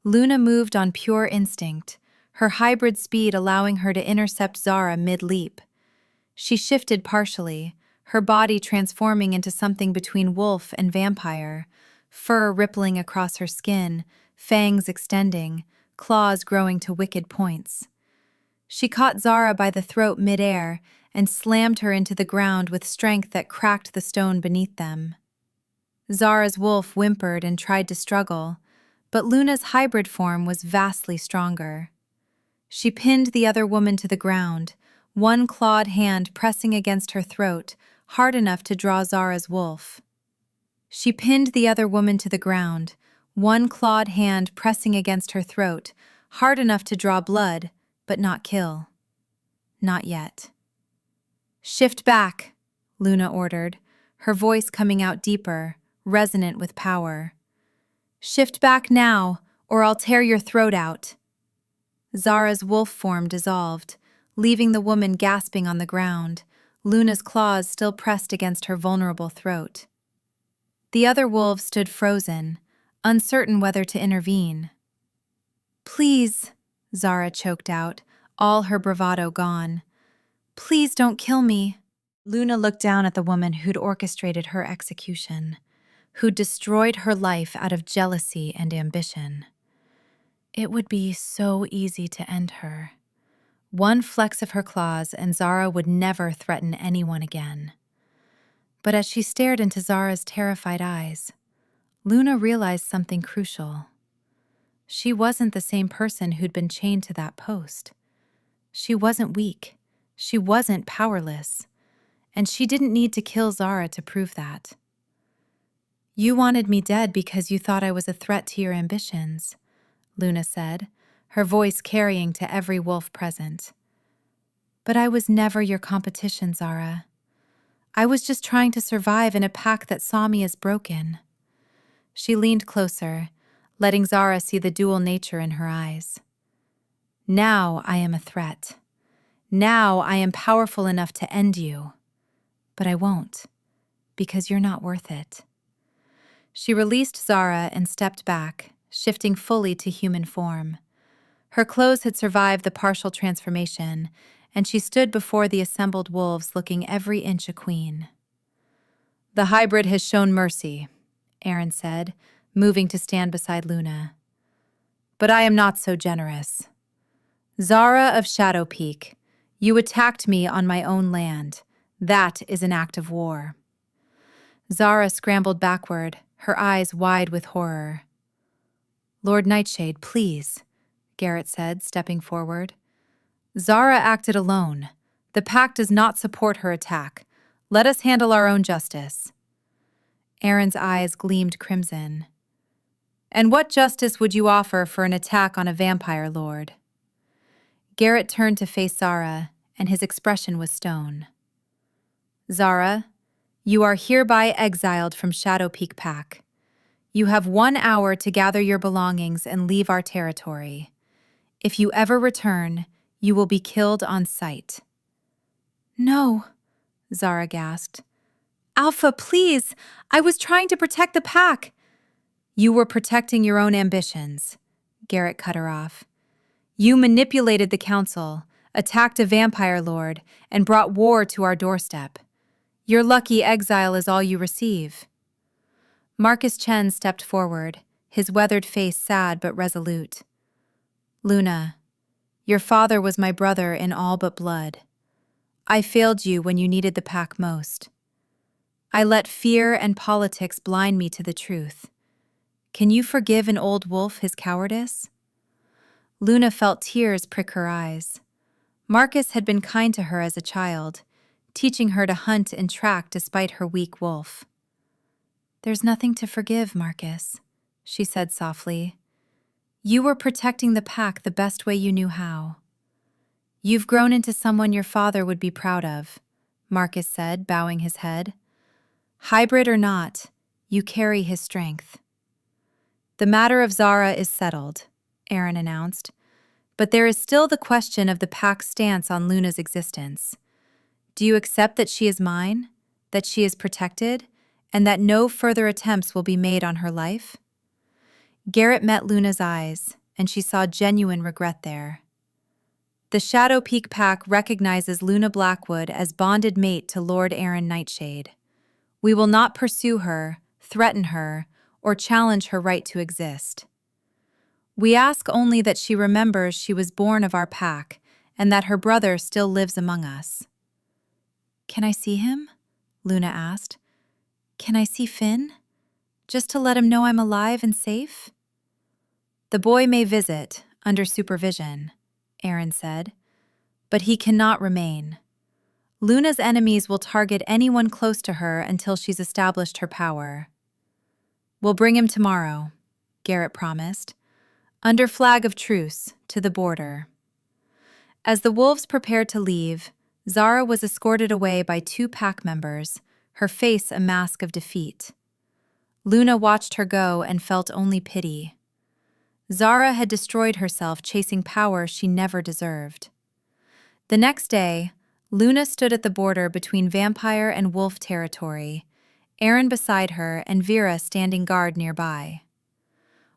Luna moved on pure instinct, her hybrid speed allowing her to intercept Zara mid-leap. She shifted partially, her body transforming into something between wolf and vampire, fur rippling across her skin, fangs extending, claws growing to wicked points. She caught Zara by the throat mid-air and slammed her into the ground with strength that cracked the stone beneath them. Zara's wolf whimpered and tried to struggle, but Luna's hybrid form was vastly stronger. She pinned the other woman to the ground, one clawed hand pressing against her throat, hard enough to draw Zara's wolf. She pinned the other woman to the ground, one clawed hand pressing against her throat, hard enough to draw blood, but not kill. Not yet. "Shift back," Luna ordered, her voice coming out deeper, resonant with power. "Shift back now, or I'll tear your throat out." Zara's wolf form dissolved, leaving the woman gasping on the ground, Luna's claws still pressed against her vulnerable throat. The other wolves stood frozen, uncertain whether to intervene. Please, Zara choked out, all her bravado gone. Please don't kill me. Luna looked down at the woman who'd orchestrated her execution, who'd destroyed her life out of jealousy and ambition. It would be so easy to end her. One flex of her claws and Zara would never threaten anyone again. But as she stared into Zara's terrified eyes, Luna realized something crucial. She wasn't the same person who'd been chained to that post. She wasn't weak. She wasn't powerless. And she didn't need to kill Zara to prove that. You wanted me dead because you thought I was a threat to your ambitions, Luna said, her voice carrying to every wolf present. But I was never your competition, Zara. I was just trying to survive in a pack that saw me as broken. She leaned closer, letting Zara see the dual nature in her eyes. Now I am a threat. Now I am powerful enough to end you. But I won't, because you're not worth it. She released Zara and stepped back, shifting fully to human form. Her clothes had survived the partial transformation, and she stood before the assembled wolves looking every inch a queen. The hybrid has shown mercy, Aaron said, moving to stand beside Luna. But I am not so generous. Zara of Shadow Peak, you attacked me on my own land. That is an act of war. Zara scrambled backward, her eyes wide with horror. Lord Nightshade, please, Garrett said, stepping forward. Zara acted alone. The pack does not support her attack. Let us handle our own justice. Aaron's eyes gleamed crimson. And what justice would you offer for an attack on a vampire lord? Garrett turned to face Zara, and his expression was stone. Zara, you are hereby exiled from Shadow Peak Pack. You have 1 hour to gather your belongings and leave our territory. If you ever return, you will be killed on sight. No, Zara gasped. Alpha, please! I was trying to protect the pack. You were protecting your own ambitions, Garrett cut her off. You manipulated the council, attacked a vampire lord, and brought war to our doorstep. Your lucky exile is all you receive. Marcus Chen stepped forward, his weathered face sad but resolute. Luna, your father was my brother in all but blood. I failed you when you needed the pack most. I let fear and politics blind me to the truth. Can you forgive an old wolf his cowardice? Luna felt tears prick her eyes. Marcus had been kind to her as a child, teaching her to hunt and track despite her weak wolf. There's nothing to forgive, Marcus, she said softly. You were protecting the pack the best way you knew how. You've grown into someone your father would be proud of, Marcus said, bowing his head. Hybrid or not, you carry his strength. The matter of Zara is settled, Aaron announced, but there is still the question of the pack's stance on Luna's existence. Do you accept that she is mine, that she is protected, and that no further attempts will be made on her life? Garrett met Luna's eyes, and she saw genuine regret there. The Shadow Peak Pack recognizes Luna Blackwood as bonded mate to Lord Aaron Nightshade. We will not pursue her, threaten her, or challenge her right to exist. We ask only that she remembers she was born of our pack and that her brother still lives among us. Can I see him? Luna asked. Can I see Finn? Just to let him know I'm alive and safe? The boy may visit, under supervision, Aaron said, but he cannot remain. Luna's enemies will target anyone close to her until she's established her power. We'll bring him tomorrow, Garrett promised, under flag of truce, to the border. As the wolves prepared to leave, Zara was escorted away by 2 pack members, her face a mask of defeat. Luna watched her go and felt only pity. Zara had destroyed herself chasing power she never deserved. The next day, Luna stood at the border between vampire and wolf territory, Aaron beside her and Vera standing guard nearby.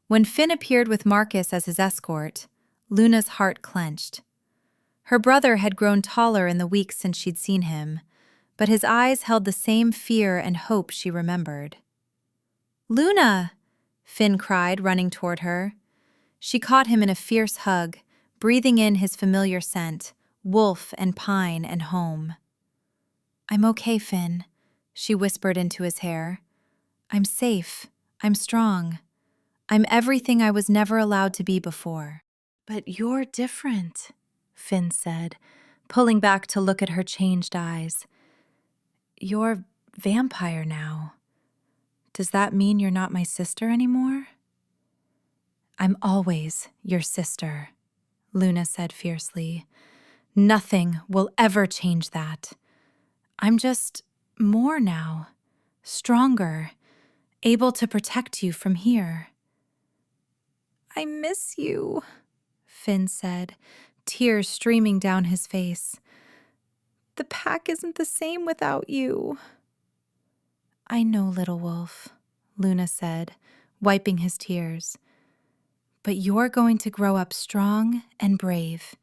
When Finn appeared with Marcus as his escort, Luna's heart clenched. Her brother had grown taller in the weeks since she'd seen him, but his eyes held the same fear and hope she remembered. "Luna!" Finn cried, running toward her. She caught him in a fierce hug, breathing in his familiar scent, wolf and pine and home. "I'm okay, Finn," she whispered into his hair. "I'm safe. I'm strong. I'm everything I was never allowed to be before." "But you're different," Finn said, pulling back to look at her changed eyes. "You're vampire now. Does that mean you're not my sister anymore?" "I'm always your sister," Luna said fiercely. "Nothing will ever change that. I'm just more now, stronger, able to protect you from here." "I miss you," Finn said, tears streaming down his face. "The pack isn't the same without you." "I know, little wolf," Luna said, wiping his tears. "But you're going to grow up strong and brave.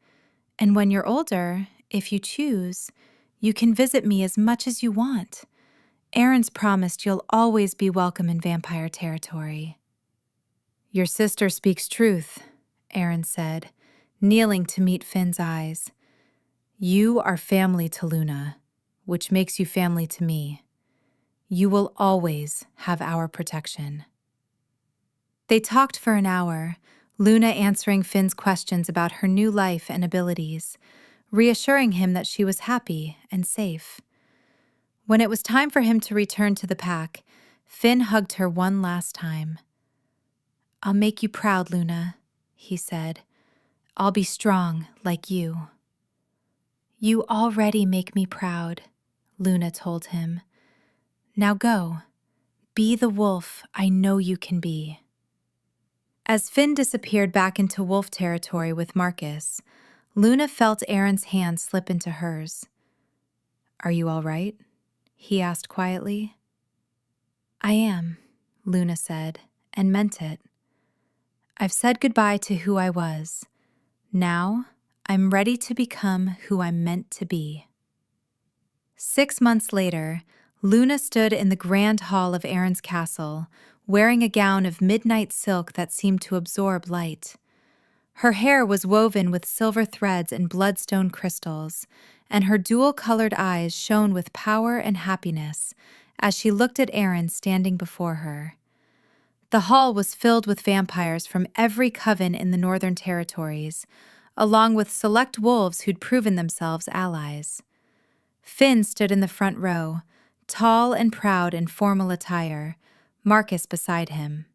And when you're older, if you choose, you can visit me as much as you want. Aaron's promised you'll always be welcome in vampire territory." "Your sister speaks truth," Aaron said, kneeling to meet Finn's eyes. "You are family to Luna, which makes you family to me. You will always have our protection." They talked for an hour, Luna answering Finn's questions about her new life and abilities, reassuring him that she was happy and safe. When it was time for him to return to the pack, Finn hugged her one last time. "I'll make you proud, Luna," he said. "I'll be strong like you." "You already make me proud," Luna told him. "Now go. Be the wolf I know you can be." As Finn disappeared back into wolf territory with Marcus, Luna felt Aaron's hand slip into hers. "Are you all right?" he asked quietly. "I am," Luna said, and meant it. "I've said goodbye to who I was. Now, I'm ready to become who I'm meant to be." 6 months later, Luna stood in the grand hall of Aaron's castle, wearing a gown of midnight silk that seemed to absorb light. Her hair was woven with silver threads and bloodstone crystals, and her dual-colored eyes shone with power and happiness as she looked at Aaron standing before her. The hall was filled with vampires from every coven in the Northern Territories, along with select wolves who'd proven themselves allies. Finn stood in the front row, tall and proud in formal attire, Marcus beside him.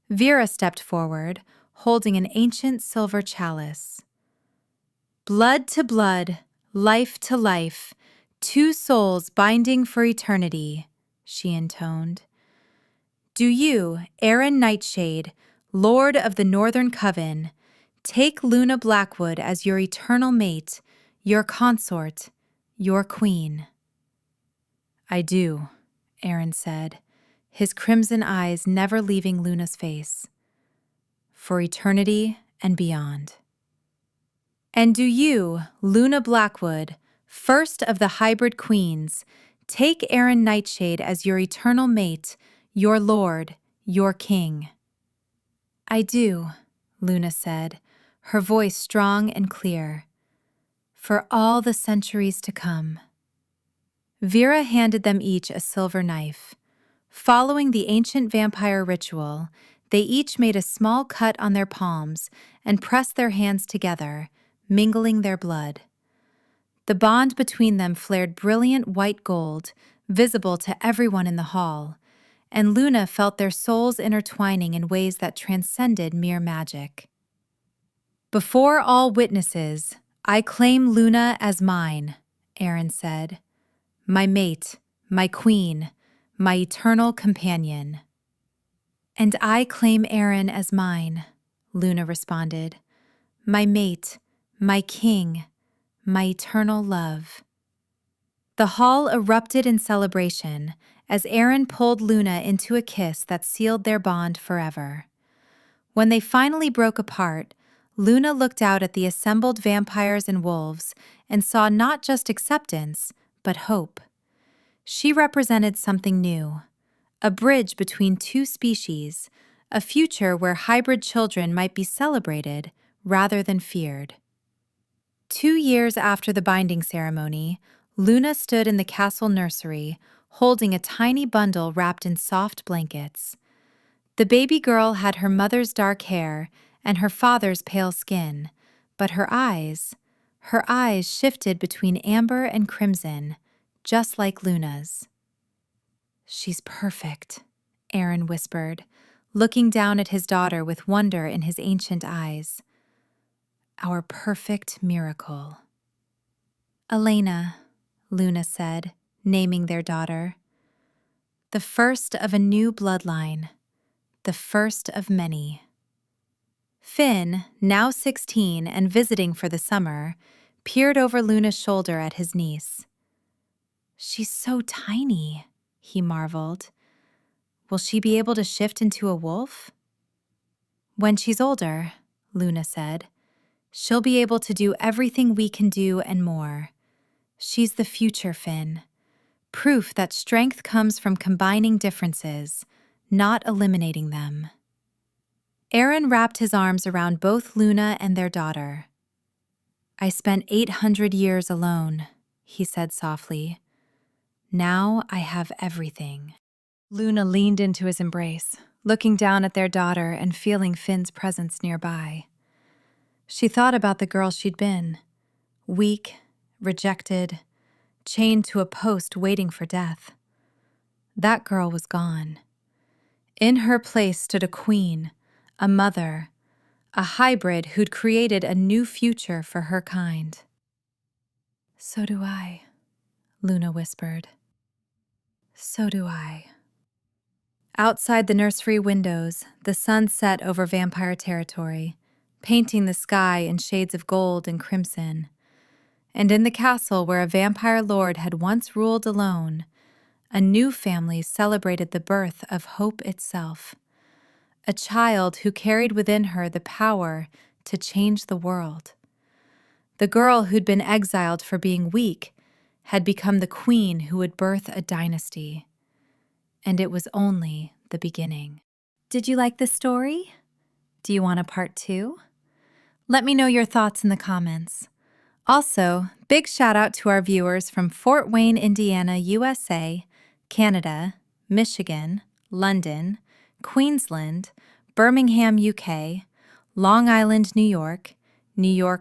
Vera stepped forward, holding an ancient silver chalice. "Blood to blood, life to life, two souls binding for eternity," she intoned. "Do you, Aaron Nightshade, Lord of the Northern Coven, take Luna Blackwood as your eternal mate, your consort, your queen?" "I do," Aaron said, his crimson eyes never leaving Luna's face. "For eternity and beyond." "And do you, Luna Blackwood, first of the hybrid queens, take Aaron Nightshade as your eternal mate, your lord, your king?" "I do," Luna said, her voice strong and clear. "For all the centuries to come." Vera handed them each a silver knife. Following the ancient vampire ritual, they each made a small cut on their palms and pressed their hands together, mingling their blood. The bond between them flared brilliant white gold, visible to everyone in the hall, and Luna felt their souls intertwining in ways that transcended mere magic. "Before all witnesses, I claim Luna as mine," Aaron said. "My mate, my queen, my eternal companion." "And I claim Aaron as mine," Luna responded. "My mate, my king, my eternal love." The hall erupted in celebration as Aaron pulled Luna into a kiss that sealed their bond forever. When they finally broke apart, Luna looked out at the assembled vampires and wolves and saw not just acceptance, but hope. She represented something new, a bridge between two species, a future where hybrid children might be celebrated rather than feared. 2 years after the binding ceremony, Luna stood in the castle nursery, holding a tiny bundle wrapped in soft blankets. The baby girl had her mother's dark hair and her father's pale skin, but her eyes shifted between amber and crimson, just like Luna's. "She's perfect," Aaron whispered, looking down at his daughter with wonder in his ancient eyes. "Our perfect miracle." "Elena," Luna said, naming their daughter. "The first of a new bloodline, the first of many." Finn, now 16 and visiting for the summer, peered over Luna's shoulder at his niece. "She's so tiny," he marveled. "Will she be able to shift into a wolf?" "When she's older," Luna said, "she'll be able to do everything we can do and more. She's the future, Finn. Proof that strength comes from combining differences, not eliminating them." Aaron wrapped his arms around both Luna and their daughter. "I spent 800 years alone," he said softly. "Now I have everything." Luna leaned into his embrace, looking down at their daughter and feeling Finn's presence nearby. She thought about the girl she'd been, weak, rejected, chained to a post waiting for death. That girl was gone. In her place stood a queen, a mother, a hybrid who'd created a new future for her kind. "So do I," Luna whispered. "So do I." Outside the nursery windows, the sun set over vampire territory, painting the sky in shades of gold and crimson. And in the castle where a vampire lord had once ruled alone, a new family celebrated the birth of hope itself. A child who carried within her the power to change the world. The girl who'd been exiled for being weak had become the queen who would birth a dynasty. And it was only the beginning. Did you like this story? Do you want a part 2? Let me know your thoughts in the comments. Also, big shout out to our viewers from Fort Wayne, Indiana, USA, Canada, Michigan, London, Queensland, Birmingham, UK, Long Island, New York,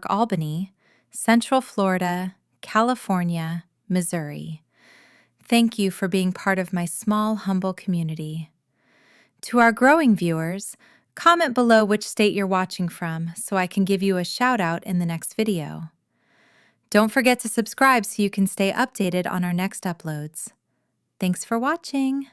Albany, Central Florida, California, Missouri. Thank you for being part of my small, humble community. To our growing viewers, comment below which state you're watching from so I can give you a shout out in the next video. Don't forget to subscribe so you can stay updated on our next uploads. Thanks for watching!